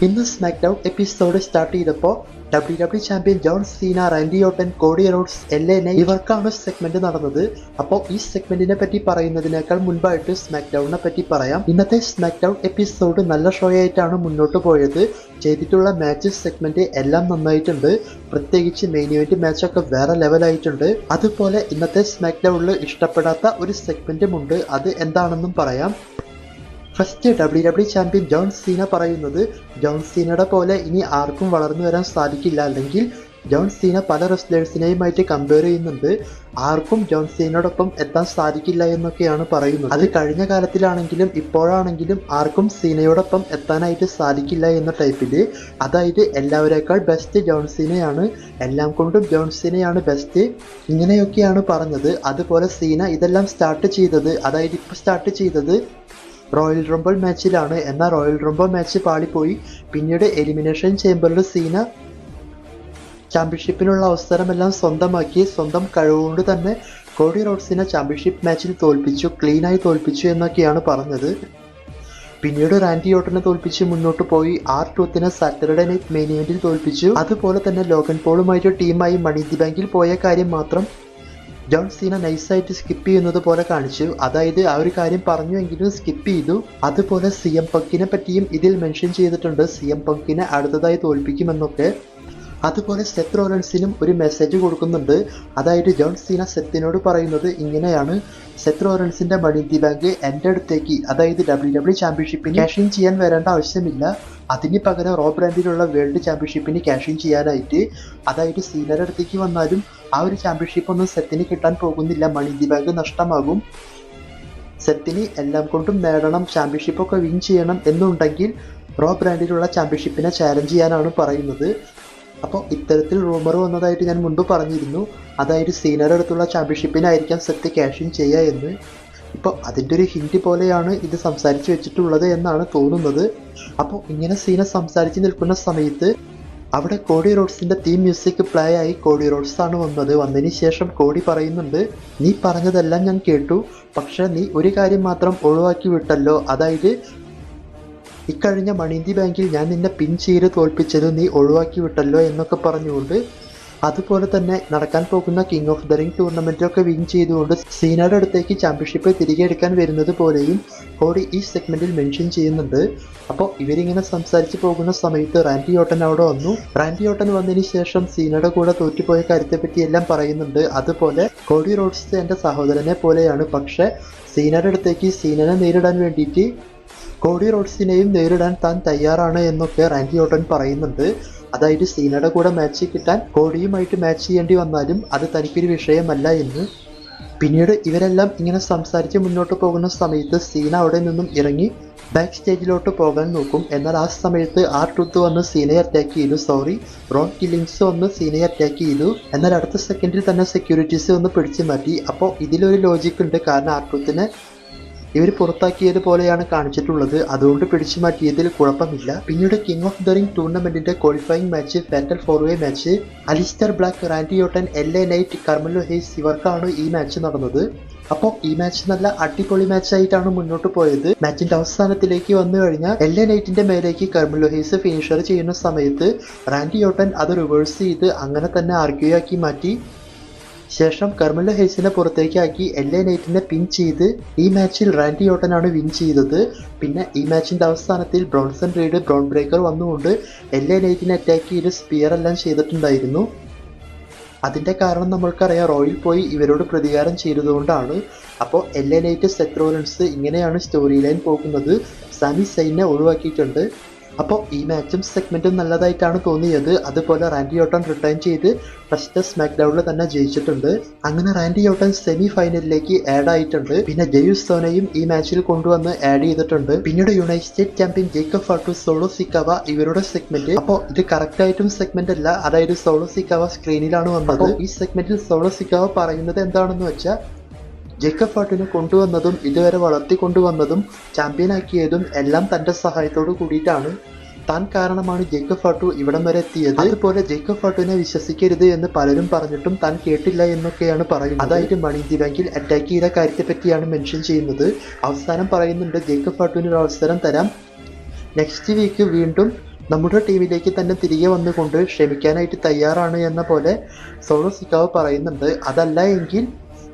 ഇന്ന് smackdown episode start ചെയ്തപ്പോൾ WWE champion John Cena, Randy Orton, Cody Rhodes, LA Knight ഇവർക്കാണ് segment നടന്നത്. അപ്പോൾ ഈ സെഗ്മെന്റിനെ പറ്റി പറയുന്നതിനേക്കാൾ മുൻപായിട്ട് സ്മാക്ക് ഡൗണിനെ പറ്റി പറയാം. ഇന്നത്തെ സ്മാക്ക് ഡൗൺ എപ്പിസോഡ് നല്ല ഷോ ആയിട്ടാണ് മുന്നോട്ട് പോയത്. ചെയ്തിട്ടുള്ള മാച്ച് സെഗ്മെന്റ് എല്ലാം നന്നായിട്ടുണ്ട്. പ്രത്യേകിച്ച് മെയിൻ ഇവന്റ് മാച്ചൊക്കെ വേറെ ലെവലായിട്ടുണ്ട്. അതുപോലെ ഇന്നത്തെ സ്മാക്ക് ഡൗണിൽ ഇഷ്ടപ്പെടാത്ത ഒരു സെഗ്മെന്റും ഉണ്ട്. അത് എന്താണെന്നും പറയാം. First WWE champion John Seena പറയുന്നത് ജോൺ സീനയുടെ പോലെ ഇനി ആർക്കും വളർന്നു വരാൻ സാധിക്കില്ല, അല്ലെങ്കിൽ ജോൺ സീന പല റെസ്ലേഴ്സിനെയുമായിട്ട് കമ്പയർ ചെയ്യുന്നുണ്ട്, ആർക്കും ജോൺ സീനയോടൊപ്പം എത്താൻ സാധിക്കില്ല എന്നൊക്കെയാണ് പറയുന്നത്. അത് കഴിഞ്ഞ കാലത്തിലാണെങ്കിലും ഇപ്പോഴാണെങ്കിലും ആർക്കും സീനയോടൊപ്പം എത്താനായിട്ട് സാധിക്കില്ല എന്ന ടൈപ്പില്. അതായത് എല്ലാവരേക്കാൾ ബെസ്റ്റ് ജോൺ സീനയാണ്, എല്ലാം കൊണ്ടും ജോൺ സീനയാണ് ബെസ്റ്റ്, ഇങ്ങനെയൊക്കെയാണ് പറഞ്ഞത്. അതുപോലെ സീന ഇതെല്ലാം സ്റ്റാർട്ട് ചെയ്തത് റോയൽ റംബിൾ മാച്ചിലാണ്. എന്നാൽ റോയൽ റംബിൾ മാച്ച് പാളിപ്പോയി. പിന്നീട് എലിമിനേഷൻ ചേംബറിൽ സീന ചാമ്പ്യൻഷിപ്പിനുള്ള അവസരമെല്ലാം സ്വന്തമാക്കി. സ്വന്തം കഴിവുകൊണ്ട് തന്നെ കോഡി റോഡ്സിനെ ചാമ്പ്യൻഷിപ്പ് മാച്ചിൽ തോൽപ്പിച്ചു, ക്ലീനായി തോൽപ്പിച്ചു എന്നൊക്കെയാണ് പറഞ്ഞത്. പിന്നീട് റാൻഡി ഓർട്ടനെ തോൽപ്പിച്ച് മുന്നോട്ട് പോയി. R-Truthനെ സാറ്റർഡേ നൈറ്റ് മെയിൻ ഇവന്റിൽ തോൽപ്പിച്ചു. അതുപോലെ തന്നെ ലോഗൻ പോളുമായിട്ട് ടീമായി മണി ഇൻ ദി ബാങ്കിൽ പോയ കാര്യം മാത്രം ജോൺ സീന നൈസായിട്ട് സ്കിപ്പ് ചെയ്യുന്നത് പോലെ കാണിച്ചു. അതായത് ആ ഒരു കാര്യം പറഞ്ഞുവെങ്കിലും സ്കിപ്പ് ചെയ്തു. അതുപോലെ CM പങ്കിനെ പറ്റിയും ഇതിൽ മെൻഷൻ ചെയ്തിട്ടുണ്ട്, CM പങ്കിനെ അടുത്തതായി തോൽപ്പിക്കുമെന്നൊക്കെ. അതുപോലെ സെത്ത് റോളൻസിനും ഒരു മെസ്സേജ് കൊടുക്കുന്നുണ്ട്. അതായത് ജോൺ സീന സെത്തിനോട് പറയുന്നത് ഇങ്ങനെയാണ്: സെത്ത് റോളൻസിന്റെ മണി ഇൻ ദി ബാങ്ക് എൻ്റെ അടുത്തേക്ക്, അതായത് WWE ചാമ്പ്യൻഷിപ്പിന് ക്യാഷ് ഇൻ ചെയ്യാൻ വരേണ്ട ആവശ്യമില്ല, അതിന് പകരം റോ ബ്രാൻഡിലുള്ള വേൾഡ് ചാമ്പ്യൻഷിപ്പിന് ക്യാഷ് ഇൻ ചെയ്യാനായിട്ട്, അതായത് സീനയുടെ അടുത്തേക്ക് വന്നാലും ആ ഒരു ചാമ്പ്യൻഷിപ്പ് ഒന്നും സെത്തിന് കിട്ടാൻ പോകുന്നില്ല, മണി ഇൻ ദി ബാങ്ക് നഷ്ടമാകും. സെത്തിന് എല്ലാം കൊണ്ടും നേടണം, ചാമ്പ്യൻഷിപ്പൊക്കെ വിൻ ചെയ്യണം എന്നുണ്ടെങ്കിൽ റോ ബ്രാൻഡിലുള്ള ചാമ്പ്യൻഷിപ്പിനെ ചാലഞ്ച് ചെയ്യാനാണ് പറയുന്നത്. അപ്പോൾ ഇത്തരത്തിൽ റൂമർ വന്നതായിട്ട് ഞാൻ മുൻപ് പറഞ്ഞിരുന്നു. അതായത് സീനയുടെ അടുത്തുള്ള ചാമ്പ്യൻഷിപ്പിനായിരിക്കാം സെറ്റ് ക്യാഷ് ഇൻ ചെയ്യുക എന്ന്. ഇപ്പോൾ അതിൻ്റെ ഒരു ഹിൻറ്റ് പോലെയാണ് ഇത് സംസാരിച്ച് വെച്ചിട്ടുള്ളത് എന്നാണ് തോന്നുന്നത്. അപ്പോൾ ഇങ്ങനെ സീന സംസാരിച്ച് നിൽക്കുന്ന സമയത്ത് അവിടെ കോഡി റോഡ്സിന്റെ തീം മ്യൂസിക് പ്ലേ ആയി. കോഡി റോഡ്സ് ആണ് വന്നത്. വന്നതിന് ശേഷം കോഡി പറയുന്നുണ്ട്, നീ പറഞ്ഞതെല്ലാം ഞാൻ കേട്ടു, പക്ഷെ നീ ഒരു കാര്യം മാത്രം ഒഴിവാക്കി വിട്ടല്ലോ, അതായത് ഇക്കഴിഞ്ഞ മണി ഇൻ ദി ബാങ്കിൽ ഞാൻ നിന്നെ പിൻ ചെയ്ത് തോൽപ്പിച്ചത് നീ ഒഴിവാക്കി വിട്ടല്ലോ എന്നൊക്കെ പറഞ്ഞുകൊണ്ട്, അതുപോലെ തന്നെ നടക്കാൻ പോകുന്ന കിങ് ഓഫ് ദ റിംഗ് ടൂർണമെന്റൊക്കെ വിൻ ചെയ്തുകൊണ്ട് സീനയുടെ അടുത്തേക്ക് ചാമ്പ്യൻഷിപ്പ് തിരികെ എടുക്കാൻ വരുന്നത് പോലെയും കോഡി ഈ സെഗ്മെന്റിൽ മെൻഷൻ ചെയ്യുന്നുണ്ട്. അപ്പോൾ ഇവരിങ്ങനെ സംസാരിച്ച് പോകുന്ന സമയത്ത് റാൻഡി ഓർട്ടൻ അവിടെ വന്നു. റാൻഡി ഓർട്ടൻ വന്നതിന് ശേഷം സീനയുടെ കൂടെ തോറ്റുപോയ കാര്യത്തെപ്പറ്റി എല്ലാം പറയുന്നുണ്ട്. അതുപോലെ കോഡി റോഡ്സ് എൻ്റെ സഹോദരനെ പോലെയാണ്, പക്ഷെ സീനയുടെ അടുത്തേക്ക് സീനനെ നേരിടാൻ വേണ്ടിയിട്ട് കോഡി റോഡ്സിനെയും നേരിടാൻ താൻ തയ്യാറാണ് എന്നൊക്കെ റാൻഡി ഓർട്ടൻ പറയുന്നുണ്ട്. അതായത് സീനയുടെ കൂടെ മാച്ച് കിട്ടാൻ കോഡിയുമായിട്ട് മാച്ച് ചെയ്യേണ്ടി വന്നാലും അത് തനിക്കൊരു വിഷയമല്ല എന്ന്. പിന്നീട് ഇവരെല്ലാം ഇങ്ങനെ സംസാരിച്ച് മുന്നോട്ട് പോകുന്ന സമയത്ത് സീന അവിടെ നിന്നും ഇറങ്ങി ബാക്ക് സ്റ്റേജിലോട്ട് പോകാൻ നോക്കും. എന്നാൽ ആ സമയത്ത് R-Truth വന്ന് സീനയെ അറ്റാക്ക് ചെയ്തു. റോൺ കില്ലിങ്സ് വന്ന് സീനയെ അറ്റാക്ക് ചെയ്തു. എന്നാൽ അടുത്ത സെക്കൻഡിൽ തന്നെ സെക്യൂരിറ്റീസ് വന്ന് പിടിച്ചു മാറ്റി. അപ്പോൾ ഇതിലൊരു ലോജിക്ക് ഉണ്ട്, കാരണം R-Truthനെ ഇവർ പുറത്താക്കിയത് പോലെയാണ് കാണിച്ചിട്ടുള്ളത്, അതുകൊണ്ട് പിടിച്ചു മാറ്റിയതിൽ കുഴപ്പമില്ല. പിന്നീട് കിങ് ഓഫ് ദ റിംഗ് ടൂർണമെന്റിന്റെ qualifying match, fatal 4-way match, Aleister Black, Randy Orton, LA Knight, Carmelo Hayes ഇവർക്കാണ് ഈ മാച്ച് നടന്നത്. അപ്പോൾ ഈ മാച്ച് നല്ല അടിപൊളി മാച്ചായിട്ടാണ് മുന്നോട്ട് പോയത്. മാച്ചിന്റെ അവസാനത്തിലേക്ക് വന്നു കഴിഞ്ഞാൽ LA Knightന്റെ മേലേക്ക് കാർമെലോ ഹെയ്സ് ഫിനിഷർ ചെയ്യുന്ന സമയത്ത് റാൻഡി ഓർട്ടൻ അത് റിവേഴ്സ് ചെയ്ത് അങ്ങനെ തന്നെ ആർഗ്യൂ ആക്കി മാറ്റി. ശേഷം കാർമെലോ ഹെയ്സിനെ പുറത്തേക്കാക്കി LA Knightനെ പിൻ ചെയ്ത് ഈ മാച്ചിൽ റാൻഡി ഓർട്ടനാണ് വിൻ ചെയ്തത്. പിന്നെ ഈ മാച്ചിന്റെ അവസാനത്തിൽ ബ്രോൺസൺ റീഡ്, ബ്രോൺ ബ്രേക്കർ വന്നുകൊണ്ട് LA Knightനെ അറ്റാക്ക് ചെയ്ത് സ്പിയർ എല്ലാം ചെയ്തിട്ടുണ്ടായിരുന്നു. അതിന്റെ കാരണം നമ്മൾക്കറിയാം, റോയിൽ പോയി ഇവരോട് പ്രതികാരം ചെയ്തതുകൊണ്ടാണ്. അപ്പോൾ LA Knight, സെത്ത് റോളൻസ്, ഇങ്ങനെയാണ് സ്റ്റോറി ലൈൻ പോകുന്നത്. സാമി സൈനെ ഒഴിവാക്കിയിട്ടുണ്ട്. അപ്പോൾ ഈ മാച്ചും സെഗ്മെന്റും നല്ലതായിട്ടാണ് തോന്നിയത്. അതുപോലെ റാൻഡി ഓർട്ടൻ റിട്ടേൺ ചെയ്ത് ഫസ്റ്റ് സ്മാക്ക് ഡൗണിൽ തന്നെ ജയിച്ചിട്ടുണ്ട്. അങ്ങനെ റാൻഡി ഓർട്ടൻ സെമി ഫൈനലിലേക്ക് ആഡ് ആയിട്ടുണ്ട്. പിന്നെ ജെയുസോനെയും ഈ മാച്ചിൽ കൊണ്ടുവന്ന് ആഡ് ചെയ്തിട്ടുണ്ട്. പിന്നീട് United State champion Jacob Fatu, Solo Sikoa ഇവരുടെ സെഗ്മെന്റ്. അപ്പോൾ ഇത് കറക്റ്റ് ആയിട്ടും സെഗ്മെന്റ് അല്ല, അതായത് സോളോ സിക്കാവ സ്ക്രീനിലാണ് വന്നത്. ഈ സെഗ്മെന്റിൽ സോളോ സിക്കാവ പറയുന്നത് എന്താണെന്ന് വെച്ചാൽ, ജേക്കബ് ഫാൾട്ടുവിനെ കൊണ്ടുവന്നതും ഇതുവരെ വളർത്തിക്കൊണ്ടുവന്നതും ചാമ്പ്യനാക്കിയതും എല്ലാം തൻ്റെ സഹായത്തോട് കൂടിയിട്ടാണ്. താൻ കാരണമാണ് ജേക്കബ് ഫാൾട്ടു ഇവിടം വരെ എത്തിയത്. അതുപോലെ ജേക്കബ് ഫാൾട്ടുവിനെ വിശ്വസിക്കരുത് എന്ന് പലരും പറഞ്ഞിട്ടും താൻ കേട്ടില്ല എന്നൊക്കെയാണ് പറയുന്നത്. അതായത് മണി ഇൻ ദി ബാങ്കിൽ അറ്റാക്ക് ചെയ്ത കാര്യത്തെ പറ്റിയാണ് മെൻഷൻ ചെയ്യുന്നത്. അവസാനം പറയുന്നുണ്ട്, ജേക്കബ് ഫാൾട്ടുവിന് ഒരു അവസരം തരാം, നെക്സ്റ്റ് വീക്ക് വീണ്ടും നമ്മുടെ ടീമിലേക്ക് തന്നെ തിരികെ വന്നുകൊണ്ട് ക്ഷമിക്കാനായിട്ട് തയ്യാറാണ് എന്ന പോലെ സോളോ സിക്കാവ് പറയുന്നുണ്ട്. അതല്ല എങ്കിൽ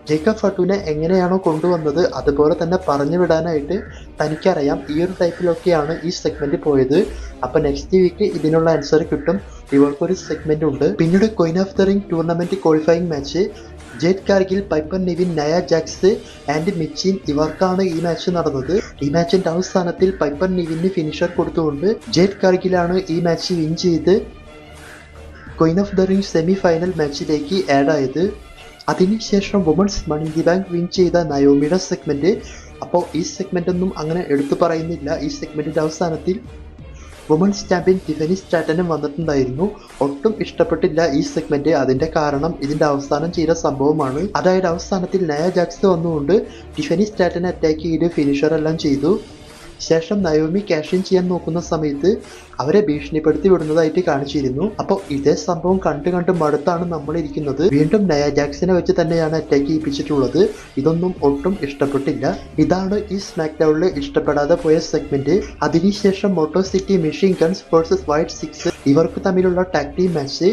ജേക്കബ് ഫട്ടൂനെ എങ്ങനെയാണോ കൊണ്ടുവന്നത് അതുപോലെ തന്നെ പറഞ്ഞു വിടാനായിട്ട് തനിക്കറിയാം. ഈ ഒരു ടൈപ്പിലൊക്കെയാണ് ഈ സെഗ്മെന്റ് പോയത്. അപ്പൊ നെക്സ്റ്റ് വീക്ക് ഇതിനുള്ള ആൻസർ കിട്ടും. ഇവർക്കൊരു സെഗ്മെന്റ് ഉണ്ട്. പിന്നീട് Queen of the ring tournament qualifying match jade Kargil, piper Nivin, നയ ജാക്സ് ആൻഡ് മിച്ചിൻ ഇവർക്കാണ് ഈ മാച്ച് നടന്നത്. ഈ മാച്ചിന്റെ അവസാനത്തിൽ പൈപ്പർ നിവിന് ഫിനിഷർ കൊടുത്തുകൊണ്ട് ജേഡ് കാർഗിലാണ് ഈ മാച്ച് വിൻ ചെയ്ത് queen of the ring semi final മാച്ചിലേക്ക് ആഡ് ആയത്. അതിനുശേഷം women's money in the bank win ചെയ്ത നയോമിയുടെ സെഗ്മെന്റ്. അപ്പോൾ ഈ സെഗ്മെന്റ് ഒന്നും അങ്ങനെ എടുത്തു പറയുന്നില്ല. ഈ സെഗ്മെന്റിന്റെ അവസാനത്തിൽ വുമൺസ് ചാമ്പ്യൻ ടിഫനി സ്ട്രാറ്റനും വന്നിട്ടുണ്ടായിരുന്നു. ഒട്ടും ഇഷ്ടപ്പെട്ടില്ല ഈ സെഗ്മെന്റ്. അതിന്റെ കാരണം ഇതിന്റെ അവസാനം ചെയ്ത സംഭവമാണ്. അതായത് അവസാനത്തിൽ നയ ജാക്സ് വന്നുകൊണ്ട് ടിഫനി സ്ട്രാറ്റനെ അറ്റാക്ക് ചെയ്ത് ഫിനിഷർ എല്ലാം ചെയ്തു. ശേഷം നയോമി ക്യാഷ് ഇൻ ചെയ്യാൻ നോക്കുന്ന സമയത്ത് അവരെ ഭീഷണിപ്പെടുത്തി വിടുന്നതായിട്ട് കാണിച്ചിരുന്നു. അപ്പോൾ ഇതേ സംഭവം കണ്ട് മടുത്താണ് നമ്മൾ ഇരിക്കുന്നത്. വീണ്ടും നയ ജാക്സിനെ വെച്ച് തന്നെയാണ് അറ്റാക്ക് ചെയ്യിപ്പിച്ചിട്ടുള്ളത്. ഇതൊന്നും ഒട്ടും ഇഷ്ടപ്പെട്ടില്ല. ഇതാണ് ഈ സ്മാക്ക് ഡൗണിൽ ഇഷ്ടപ്പെടാതെ പോയ സെഗ്മെന്റ്. അതിനുശേഷം Motor City Machine Guns versus Wyatt Sicks ഇവർക്ക് തമ്മിലുള്ള ടാഗ് ടീം മാച്ച്.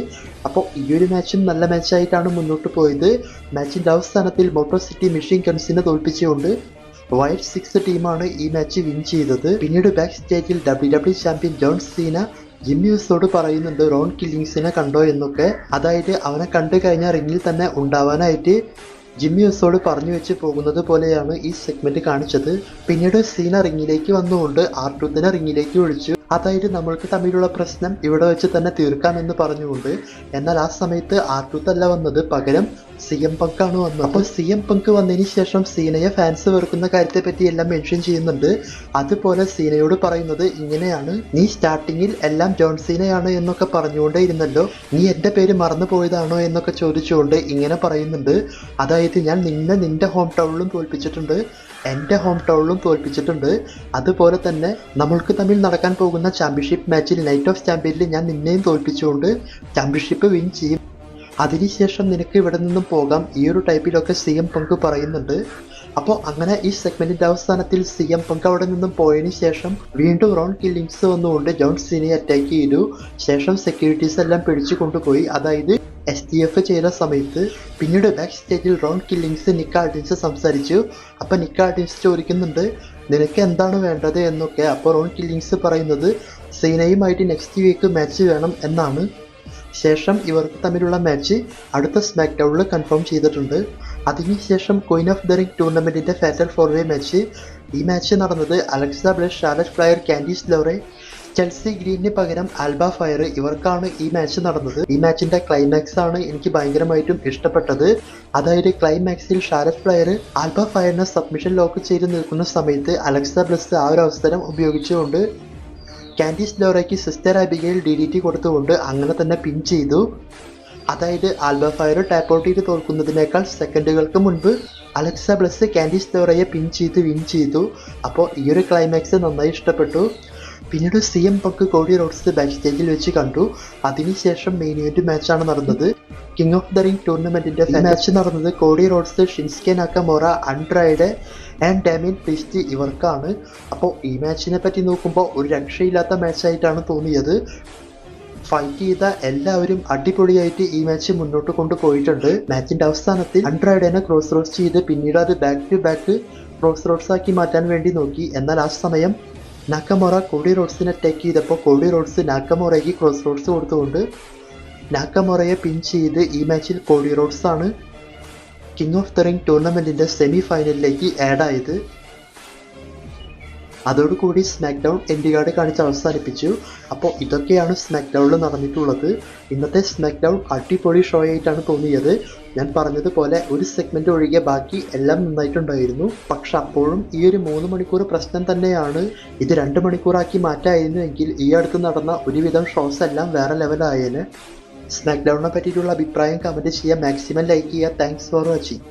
അപ്പോൾ ഈ ഒരു മാച്ചും നല്ല മാച്ചായിട്ടാണ് മുന്നോട്ട് പോയത്. മാച്ചിന്റെ അവസാനത്തിൽ മോട്ടോ സിറ്റി മെഷീൻ ഗൺസിനെ തോൽപ്പിച്ചുകൊണ്ട് വൈറ്റ് സിക്സ് ടീമാണ് ഈ മാച്ച് വിൻ ചെയ്തത്. പിന്നീട് ബാക്ക് സ്റ്റേജിൽ WWE champion John Cena Jimmy യൂസോട് പറയുന്നുണ്ട് റോൺ കില്ലിങ്സിനെ കണ്ടോ എന്നൊക്കെ. അതായത് അവനെ കണ്ടു കഴിഞ്ഞാൽ റിങ്ങിൽ തന്നെ ഉണ്ടാവാനായിട്ട് ജിമ്മി യൂസോട് പറഞ്ഞു വെച്ച് പോകുന്നത് പോലെയാണ് ഈ സെഗ്മെന്റ് കാണിച്ചത്. പിന്നീട് സീന റിങ്ങിലേക്ക് വന്നുകൊണ്ട് R-Truthനെ റിങ്ങിലേക്ക് വിളിച്ചു. അതായത് നമ്മൾക്ക് തമ്മിലുള്ള പ്രശ്നം ഇവിടെ വെച്ച് തന്നെ തീർക്കാമെന്ന് പറഞ്ഞുകൊണ്ട്. എന്നാൽ ആ സമയത്ത് R-Truth അല്ല വന്നത്, പകരം CM Punk ആണ് വന്നത്. അപ്പോൾ CM Punk വന്നതിന് ശേഷം സീനയെ ഫാൻസ് വെറുക്കുന്ന കാര്യത്തെ പറ്റി എല്ലാം മെൻഷൻ ചെയ്യുന്നുണ്ട്. അതുപോലെ സീനയോട് പറയുന്നത് ഇങ്ങനെയാണ്, നീ സ്റ്റാർട്ടിങ്ങിൽ എല്ലാം ജോൺ സീനയാണ് എന്നൊക്കെ പറഞ്ഞുകൊണ്ടേ ഇരുന്നല്ലോ, നീ എൻ്റെ പേര് മറന്നു പോയതാണോ എന്നൊക്കെ ചോദിച്ചുകൊണ്ട് ഇങ്ങനെ പറയുന്നുണ്ട്. അതായത് ഞാൻ നിന്റെ ഹോം ടൗണിലും തോൽപ്പിച്ചിട്ടുണ്ട്, എൻ്റെ ഹോം ടൗണിലും തോൽപ്പിച്ചിട്ടുണ്ട്. അതുപോലെ തന്നെ നമ്മൾക്ക് തമ്മിൽ നടക്കാൻ പോകുന്ന ചാമ്പ്യൻഷിപ്പ് മാച്ചിൽ നൈറ്റ് ഓഫ് ചാമ്പ്യനിൽ ഞാൻ നിന്നെയും തോൽപ്പിച്ചുകൊണ്ട് ചാമ്പ്യൻഷിപ്പ് വിൻ ചെയ്യും. അതിനുശേഷം നിനക്ക് ഇവിടെ നിന്നും പോകാം. ഈ ഒരു ടൈപ്പിലൊക്കെ CM Punk പറയുന്നുണ്ട്. അപ്പോൾ അങ്ങനെ ഈ സെഗ്മെന്റിന്റെ അവസാനത്തിൽ CM Punk അവിടെ നിന്നും പോയതിന് ശേഷം വീണ്ടും റോൺ കില്ലിങ്സ് വന്നുകൊണ്ട് ജോൺ സീനയെ അറ്റാക്ക് ചെയ്തു. ശേഷം സെക്യൂരിറ്റീസ് എല്ലാം പിടിച്ചു കൊണ്ടുപോയി, അതായത് STF ചെയ്ത സമയത്ത്. പിന്നീട് ബാക്ക് സ്റ്റേജിൽ റോൺ കില്ലിങ്സ് നിക്ക് ആൾട്ടിൻസ് സംസാരിച്ചു. അപ്പോൾ നിക്ക് ആൾട്ടിൻസ് ചോദിക്കുന്നുണ്ട് നിനക്ക് എന്താണ് വേണ്ടത് എന്നൊക്കെ. അപ്പോൾ റോൺ കില്ലിങ്സ് പറയുന്നത് സീനയുമായിട്ട് നെക്സ്റ്റ് വീക്ക് മാച്ച് വേണം എന്നാണ്. ശേഷം ഇവർക്ക് തമ്മിലുള്ള മാച്ച് അടുത്ത സ്മാക്ക് ഡൗണിൽ കൺഫേം ചെയ്തിട്ടുണ്ട്. അതിനുശേഷം ക്വീൻ ഓഫ് ദ റിംഗ് ടൂർണമെന്റിന്റെ ഫാറ്റൽ 4-way മാച്ച്. ഈ മാച്ച് നടന്നത് Alexa Bliss, Charlotte Flair, Candice LeRae, Chelsea ഗ്രീനിന് പകരം ആൽബ ഫയർ ഇവർക്കാണ് ഈ മാച്ച് നടന്നത്. ഈ മാച്ചിന്റെ ക്ലൈമാക്സ് ആണ് എനിക്ക് ഭയങ്കരമായിട്ടും ഇഷ്ടപ്പെട്ടത്. അതായത് ക്ലൈമാക്സിൽ ഷാർലറ്റ് ഫ്ലെയർ ആൽബ ഫയറിനെ സബ്മിഷൻ ലോക്ക് ചെയ്ത് നിൽക്കുന്ന സമയത്ത് അലക്സ ബ്ലസ് ആ ഒരു അവസരം ഉപയോഗിച്ചുകൊണ്ട് കാൻഡീസ് ലോറയ്ക്ക് സിസ്റ്റർ അബിഗയിൽ DDT കൊടുത്തുകൊണ്ട് അങ്ങനെ തന്നെ പിൻ ചെയ്തു. അതായത് ആൽബ ഫയർ ടാപ്പ് ഔട്ട് ചെയ്ത് തോൽക്കുന്നതിനേക്കാൾ സെക്കൻഡുകൾക്ക് മുൻപ് അലക്സ ബ്ലസ് കാൻഡീസ് ലോറയെ പിൻ ചെയ്ത് വിൻ ചെയ്തു. അപ്പോൾ ഈ ഒരു ക്ലൈമാക്സ് നന്നായി ഇഷ്ടപ്പെട്ടു. പിന്നീട് CM Punk Cody Rhodes back സ്റ്റേജിൽ വെച്ച് കണ്ടു. അതിനുശേഷം മെയിൻ ഇവന്റ് മാച്ചാണ് നടന്നത്. കിങ് ഓഫ് ദ റിംഗ് ടൂർണമെന്റിന്റെ മാച്ച് നടന്നത് Cody Rhodes, Shinsuke Nakamura, Andrade and Damian Priest ഇവർക്കാണ്. അപ്പോൾ ഈ മാച്ചിനെ പറ്റി നോക്കുമ്പോൾ ഒരു രക്ഷയില്ലാത്ത മാച്ചായിട്ടാണ് തോന്നിയത്. ഫൈറ്റ് ചെയ്ത എല്ലാവരും അടിപൊളിയായിട്ട് ഈ മാച്ച് മുന്നോട്ട് കൊണ്ടുപോയിട്ടുണ്ട്. മാച്ചിന്റെ അവസാനത്തിൽ ആൻഡ്രൈഡിനെ ക്രോസ് റോഡ്സ് ചെയ്ത് പിന്നീട് അത് back to back cross Rhodes ആക്കി മാറ്റാൻ വേണ്ടി നോക്കി. എന്നാൽ ആ സമയം നാക്കമോറ കോഡി റോഡ്സിനെ അറ്റാക്ക് ചെയ്തപ്പോൾ കോഡി റോഡ്സ് നാക്കമോറയ്ക്ക് ക്രോസ് റോഡ്സ് കൊടുത്തുകൊണ്ട് നാക്കമോറയെ പിൻ ചെയ്ത് ഈ മാച്ചിൽ കോഡി റോഡ്സ് ആണ് കിങ് ഓഫ് ദ റിംഗ് ടൂർണമെന്റിന്റെ സെമി ഫൈനലിലേക്ക് ആഡ് ആയത്. അതോടുകൂടി സ്മാക്ക് ഡൗൺ എൻഡ് കാർഡ് കാണിച്ച് അവസാനിപ്പിച്ചു. അപ്പോൾ ഇതൊക്കെയാണ് സ്മാക്ക് ഡൗണിൽ നടന്നിട്ടുള്ളത്. ഇന്നത്തെ സ്മാക്ക് ഡൗൺ അടിപൊളി ഷോ ആയിട്ടാണ് തോന്നിയത്. ഞാൻ പറഞ്ഞതുപോലെ ഒരു സെഗ്മെന്റ് ഒഴികെ ബാക്കി എല്ലാം നന്നായിട്ടുണ്ടായിരുന്നു. പക്ഷെ അപ്പോഴും ഈ ഒരു 3 മണിക്കൂർ പ്രശ്നം തന്നെയാണ്. ഇത് 2 മണിക്കൂറാക്കി മാറ്റായിരുന്നുവെങ്കിൽ ഈ അടുത്ത് നടന്ന ഒരുവിധം ഷോസ് എല്ലാം വേറെ ലെവലായേനെ. സ്മാക്ക് ഡൗണിനെ പറ്റിയിട്ടുള്ള അഭിപ്രായം കമൻറ്റ് ചെയ്യുക, മാക്സിമം ലൈക്ക് ചെയ്യുക. Thanks for watching.